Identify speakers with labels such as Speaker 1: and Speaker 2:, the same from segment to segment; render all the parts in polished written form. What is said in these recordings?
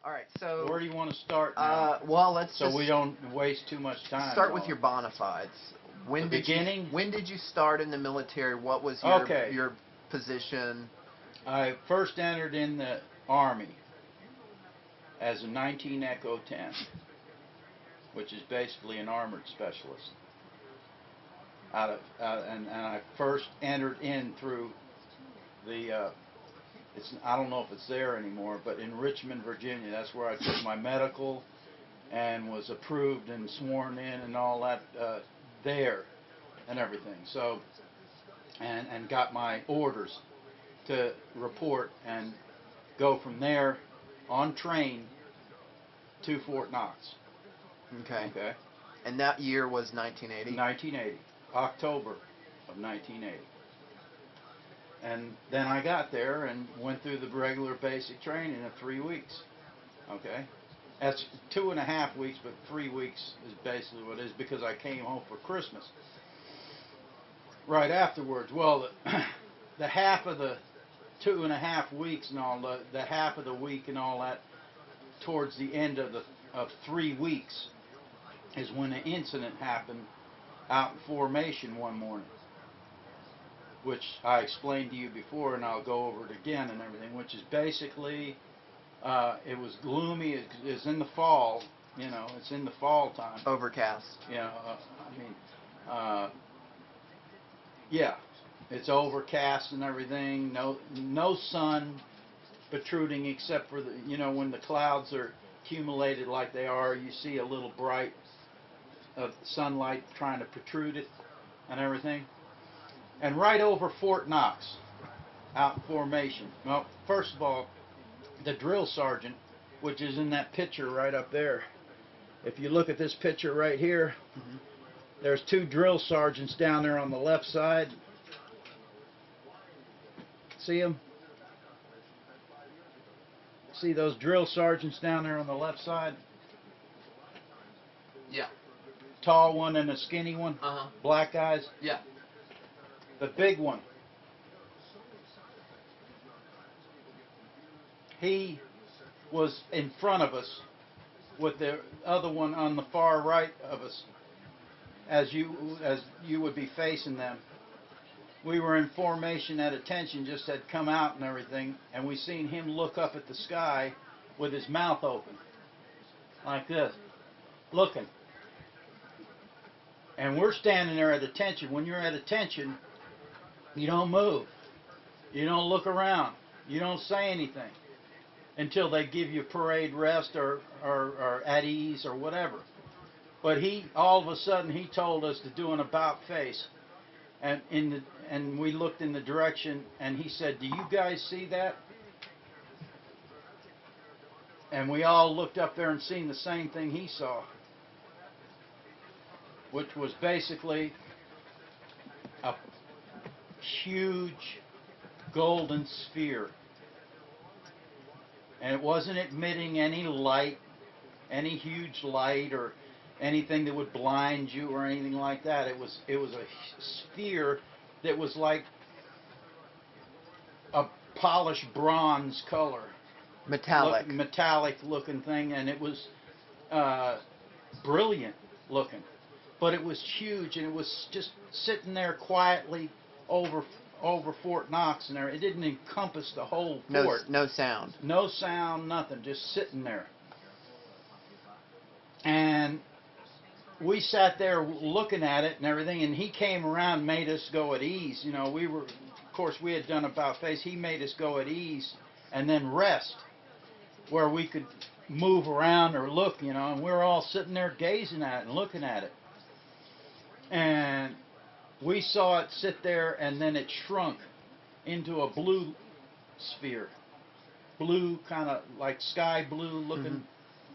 Speaker 1: All right, so
Speaker 2: where do you want to start now?
Speaker 1: well, let's
Speaker 2: so we don't waste too much time.
Speaker 1: start with your bona fides.
Speaker 2: When did
Speaker 1: you start in the military? What was your position?
Speaker 2: I first entered in the Army as a 19 Echo 10, which is basically an armored specialist. And I first entered in through the I don't know if it's there anymore, but in Richmond, Virginia, that's where I took my medical and was approved and sworn in and all that there and everything. So, and got my orders to report and go from there on train to Fort Knox.
Speaker 1: Okay.
Speaker 2: Okay.
Speaker 1: And that year was 1980?
Speaker 2: 1980. October of 1980. And then I got there and went through the regular basic training of 3 weeks. Okay? That's 2.5 weeks, but 3 weeks is basically what it is because I came home for Christmas. Right afterwards, well, the half of the 2.5 weeks and all the half of the week and all that, towards the end of 3 weeks, is when an incident happened out in formation one morning, which I explained to you before, and I'll go over it again and everything, which is basically, it was gloomy. It's in the fall, you know, it's in the fall time.
Speaker 1: Overcast.
Speaker 2: Yeah, yeah, it's overcast and everything. No sun protruding except for when the clouds are accumulated like they are, you see a little bright of sunlight trying to protrude it and everything. And right over Fort Knox, out in formation. Well, first of all, the drill sergeant, which is in that picture right up there. If you look at this picture right here, there's 2 drill sergeants down there on the left side. See them? See those drill sergeants down there on the left side?
Speaker 1: Yeah.
Speaker 2: Tall one and a skinny one? Black guys?
Speaker 1: Yeah.
Speaker 2: The big one, he was in front of us with the other one on the far right of us as you would be facing them. We were in formation at attention, just had come out and everything, and we seen him look up at the sky with his mouth open like this, looking. And we're standing there at attention. When you're at attention, you don't move. You don't look around. You don't say anything until they give you parade rest or at ease or whatever. But all of a sudden, he told us to do an about face. And we looked in the direction, and he said, "Do you guys see that?" And we all looked up there and seen the same thing he saw, which was basically a huge golden sphere. And it wasn't emitting any light, any huge light or anything that would blind you or anything like that. It was a sphere that was like a polished bronze color. Metallic looking thing, and it was brilliant looking. But it was huge, and it was just sitting there quietly over Fort Knox and there. It didn't encompass the whole fort.
Speaker 1: No sound.
Speaker 2: No sound, nothing, just sitting there. And we sat there looking at it and everything, and he came around and made us go at ease. You know, of course, we had done about face. He made us go at ease and then rest where we could move around or look, and we were all sitting there gazing at it and looking at it. And we saw it sit there, and then it shrunk into a blue sphere. Blue, kind of like sky blue looking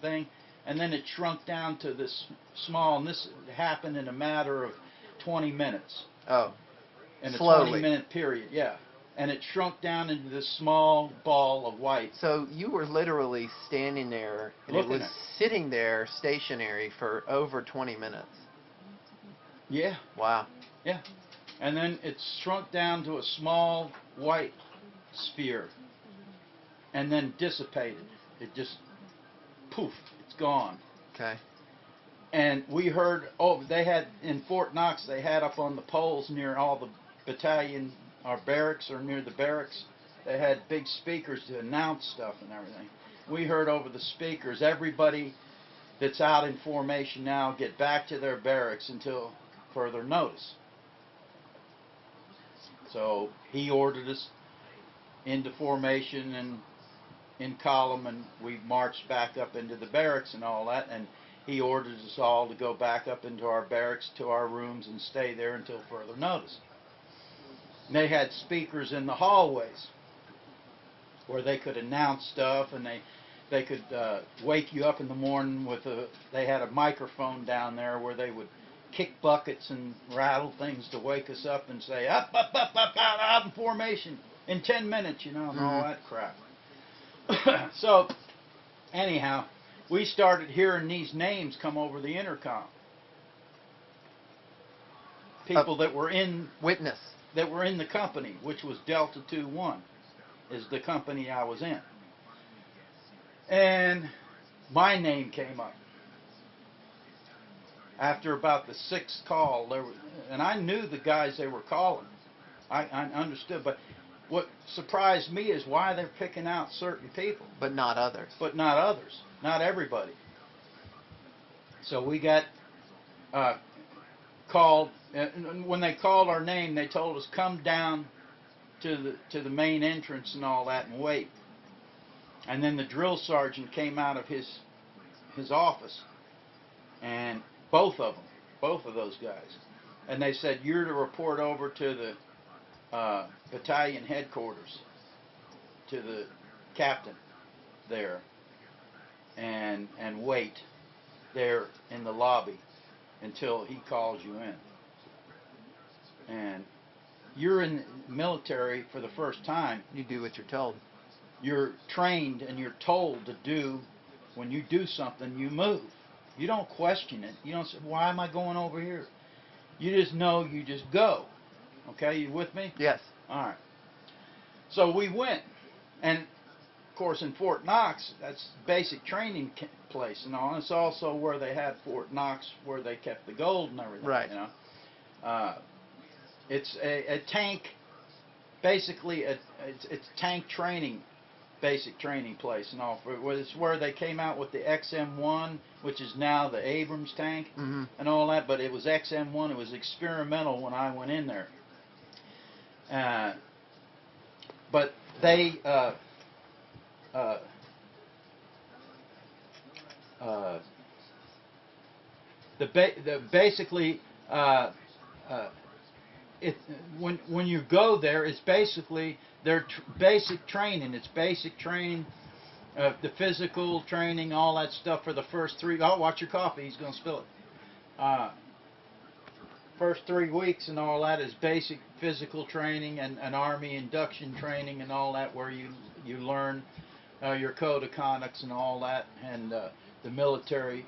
Speaker 2: thing. And then it shrunk down to this small, and this happened in a matter of 20 minutes.
Speaker 1: Oh,
Speaker 2: in
Speaker 1: slowly.
Speaker 2: In a 20-minute period, yeah. And it shrunk down into this small ball of white.
Speaker 1: So you were literally standing there, and it was sitting there stationary for over 20 minutes.
Speaker 2: Yeah.
Speaker 1: Wow.
Speaker 2: Yeah. And then it shrunk down to a small white sphere and then dissipated. It just poof, it's gone.
Speaker 1: Okay.
Speaker 2: And we heard, oh, they had, in Fort Knox, they had up on the poles near all the battalion, or barracks, or near the barracks, they had big speakers to announce stuff and everything. We heard over the speakers, everybody that's out in formation now, get back to their barracks until further notice. So he ordered us into formation and in column, and we marched back up into the barracks and all that, and he ordered us all to go back up into our barracks to our rooms and stay there until further notice. And they had speakers in the hallways where they could announce stuff, and they could wake you up in the morning with they had a microphone down there where they would kick buckets and rattle things to wake us up and say, up, out in formation in 10 minutes, you know, and all that crap. So, anyhow, we started hearing these names come over the intercom. People that were in
Speaker 1: witness,
Speaker 2: that were in the company, which was Delta 2-1, is the company I was in. And my name came up. After about the 6th call, and I knew the guys they were calling. I understood, but what surprised me is why they're picking out certain people.
Speaker 1: but not others.
Speaker 2: But not others. Not everybody. So we got called. When they called our name, they told us, come down to the main entrance and all that and wait. And then the drill sergeant came out of his office, and both of those guys, and they said, you're to report over to the battalion headquarters, to the captain there, and wait there in the lobby until he calls you in. And you're in the military for the first time.
Speaker 1: You do what you're told.
Speaker 2: You're trained and you're told to do, when you do something, you move. You don't question it. You don't say, why am I going over here? You just know, you just go. Okay, you with me?
Speaker 1: Yes.
Speaker 2: All right. So we went. And, of course, in Fort Knox, that's basic training place and all. And it's also where they had Fort Knox, where they kept the gold and everything.
Speaker 1: Right.
Speaker 2: You know? It's a tank, basically, it's tank training, basic training place and all. It's where they came out with the XM1, which is now the Abrams tank, and all that, but it was XM1. It was experimental when I went in there. But they basically when you go there, it's basically their basic training. It's basic training, the physical training, all that stuff for the first 3. Oh, watch your coffee. He's going to spill it. First 3 weeks and all that is basic physical training and Army induction training and all that, where you learn your code of conduct and all that, and the military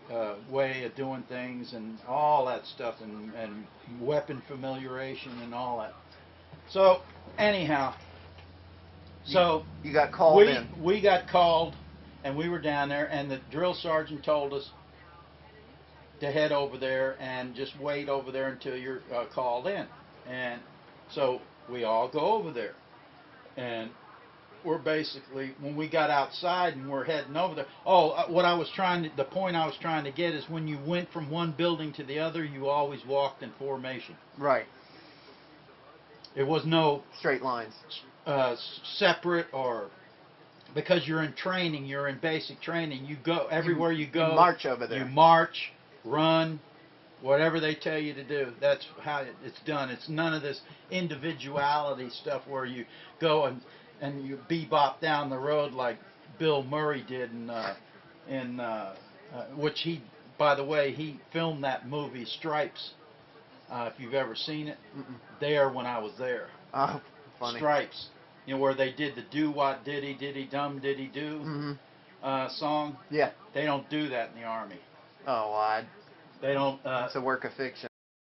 Speaker 2: way of doing things and all that stuff, and weapon familiarization and all that. So anyhow, so
Speaker 1: you got called in.
Speaker 2: We got called, and we were down there, and the drill sergeant told us to head over there and just wait over there until you're called in. And so we all go over there, and we're basically, when we got outside and we're heading over there, the point I was trying to get is, when you went from one building to the other, you always walked in formation.
Speaker 1: Right.
Speaker 2: There was no
Speaker 1: straight lines,
Speaker 2: separate, or because you're in training, you're in basic training. You go everywhere you go.
Speaker 1: You march over there.
Speaker 2: You march, run, whatever they tell you to do. That's how it's done. It's none of this individuality stuff where you go and you bebop down the road like Bill Murray did, which he, by the way, he filmed that movie Stripes. If you've ever seen it, there when I was there.
Speaker 1: Oh, funny.
Speaker 2: Stripes, you know, where they did the do what diddy diddy dum diddy do song.
Speaker 1: Yeah.
Speaker 2: They don't do that in the Army.
Speaker 1: Oh,
Speaker 2: They don't.
Speaker 1: it's a work of fiction.